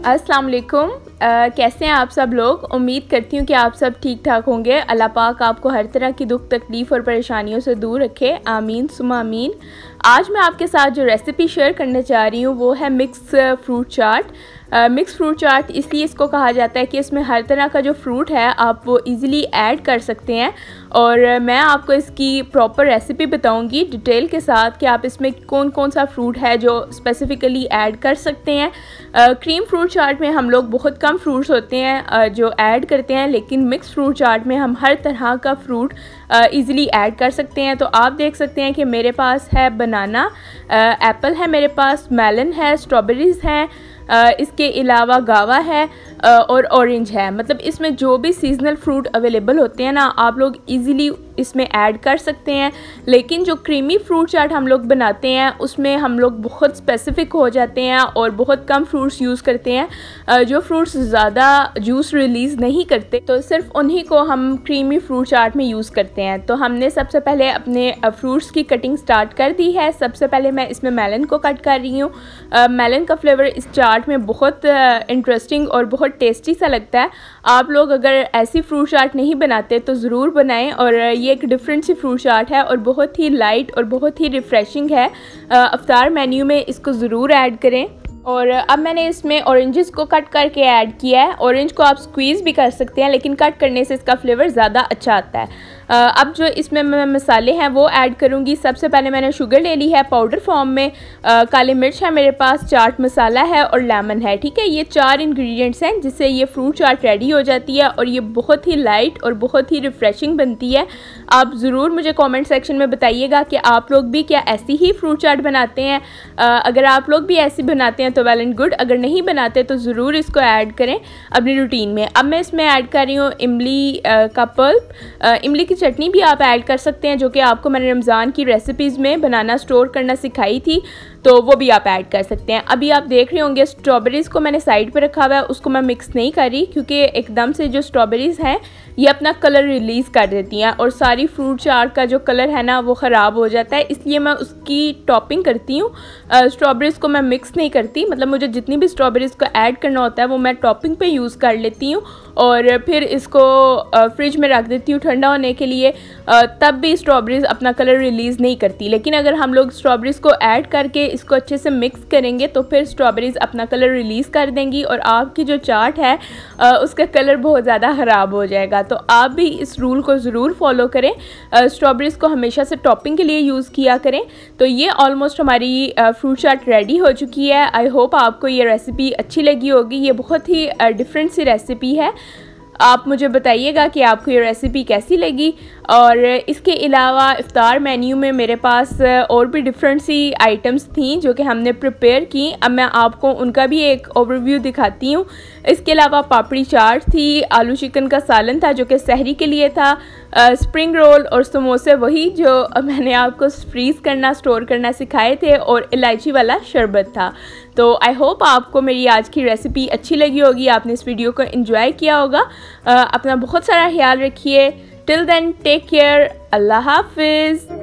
अस्सलाम वालेकुम। कैसे हैं आप सब लोग। उम्मीद करती हूँ कि आप सब ठीक ठाक होंगे। अल्लाह पाक आपको हर तरह की दुख तकलीफ़ और परेशानियों से दूर रखे, आमीन सुमा आमीन। आज मैं आपके साथ जो रेसिपी शेयर करने जा रही हूँ वो है मिक्स फ्रूट चाट। मिक्स फ्रूट चाट इसलिए इसको कहा जाता है कि इसमें हर तरह का जो फ्रूट है आप वो इजीली ऐड कर सकते हैं, और मैं आपको इसकी प्रॉपर रेसिपी बताऊंगी डिटेल के साथ कि आप इसमें कौन कौन सा फ्रूट है जो स्पेसिफ़िकली ऐड कर सकते हैं। क्रीम फ्रूट चाट में हम लोग बहुत कम फ्रूट्स होते हैं जो ऐड करते हैं, लेकिन मिक्स फ्रूट चाट में हम हर तरह का फ्रूट इजीली ऐड कर सकते हैं। तो आप देख सकते हैं कि मेरे पास है बनाना, एप्पल है, मेरे पास मेलन है, स्ट्रॉबेरीज़ हैं, इसके अलावा गावा है और ऑरेंज है। मतलब इसमें जो भी सीजनल फ्रूट अवेलेबल होते हैं ना, आप लोग इजीली इसमें ऐड कर सकते हैं। लेकिन जो क्रीमी फ्रूट चाट हम लोग बनाते हैं उसमें हम लोग बहुत स्पेसिफ़िक हो जाते हैं और बहुत कम फ्रूट्स यूज़ करते हैं, जो फ्रूट्स ज़्यादा जूस रिलीज़ नहीं करते, तो सिर्फ उन्हीं को हम क्रीमी फ्रूट चाट में यूज़ करते हैं। तो हमने सबसे पहले अपने फ्रूट्स की कटिंग स्टार्ट कर दी है। सबसे पहले मैं इसमें मेलन को कट कर रही हूँ। मेलन का फ्लेवर इस चाट में बहुत इंटरेस्टिंग और बहुत टेस्टी सा लगता है। आप लोग अगर ऐसी फ्रूट चाट नहीं बनाते तो ज़रूर बनाएं, और ये एक डिफरेंट सी फ्रूट चाट है और बहुत ही लाइट और बहुत ही रिफ़्रेशिंग है। अफ्तार मेन्यू में इसको ज़रूर ऐड करें। और अब मैंने इसमें ऑरेंजेस को कट करके ऐड किया है। ऑरेंज को आप स्क्वीज़ भी कर सकते हैं, लेकिन कट करने से इसका फ्लेवर ज़्यादा अच्छा आता है। अब जो इसमें मैं मसाले हैं वो ऐड करूँगी। सबसे पहले मैंने शुगर ले ली है पाउडर फॉर्म में, काली मिर्च है मेरे पास, चाट मसाला है और लेमन है। ठीक है, ये 4 इंग्रेडिएंट्स हैं जिससे ये फ्रूट चाट रेडी हो जाती है और ये बहुत ही लाइट और बहुत ही रिफ़्रेशिंग बनती है। आप ज़रूर मुझे कमेंट सेक्शन में बताइएगा कि आप लोग भी क्या ऐसी ही फ्रूट चाट बनाते हैं। अगर आप लोग भी ऐसी बनाते हैं तो वेल एंड गुड, अगर नहीं बनाते तो ज़रूर इसको ऐड करें अपनी रूटीन में। अब मैं इसमें ऐड कर रही हूँ इमली का पल्प। इमली की चटनी भी आप ऐड कर सकते हैं, जो कि आपको मैंने रमज़ान की रेसिपीज़ में बनाना स्टोर करना सिखाई थी, तो वो भी आप ऐड कर सकते हैं। अभी आप देख रहे होंगे स्ट्रॉबेरीज़ को मैंने साइड पे रखा हुआ है, उसको मैं मिक्स नहीं कर रही क्योंकि एकदम से जो स्ट्रॉबेरीज़ हैं ये अपना कलर रिलीज़ कर देती हैं और सारी फ्रूट चाट का जो कलर है ना वो ख़राब हो जाता है, इसलिए मैं उसकी टॉपिंग करती हूँ। स्ट्रॉबेरीज़ को मैं मिक्स नहीं करती, मतलब मुझे जितनी भी स्ट्रॉबेरीज़ को ऐड करना होता है वो मैं टॉपिंग पे यूज़ कर लेती हूँ और फिर इसको फ्रिज में रख देती हूँ ठंडा होने के लिए। तब भी स्ट्रॉबेरीज़ अपना कलर रिलीज़ नहीं करती, लेकिन अगर हम लोग स्ट्रॉबेरीज़ को ऐड करके इसको अच्छे से मिक्स करेंगे तो फिर स्ट्रॉबेरीज़ अपना कलर रिलीज़ कर देंगी और आपकी जो चाट है उसका कलर बहुत ज़्यादा ख़राब हो जाएगा। तो आप भी इस रूल को ज़रूर फॉलो करें, स्ट्रॉबेरीज़ को हमेशा से टॉपिंग के लिए यूज़ किया करें। तो ये ऑलमोस्ट हमारी फ्रूट चाट रेडी हो चुकी है। आई होप आपको ये रेसिपी अच्छी लगी होगी। ये बहुत ही डिफरेंट सी रेसिपी है। आप मुझे बताइएगा कि आपको ये रेसिपी कैसी लगी। और इसके अलावा इफ्तार मेन्यू में मेरे पास और भी डिफरेंट सी आइटम्स थी जो कि हमने प्रिपेयर की। अब मैं आपको उनका भी एक ओवरव्यू दिखाती हूँ। इसके अलावा पापड़ी चाट थी, आलू चिकन का सालन था जो कि सहरी के लिए था, स्प्रिंग रोल और समोसे वही जो मैंने आपको फ्रीज़ करना स्टोर करना सिखाए थे, और इलायची वाला शरबत था। तो आई होप आपको मेरी आज की रेसिपी अच्छी लगी होगी, आपने इस वीडियो को एंजॉय किया होगा। अपना बहुत सारा ख्याल रखिए। टिल देन टेक केयर, अल्लाह हाफिज़।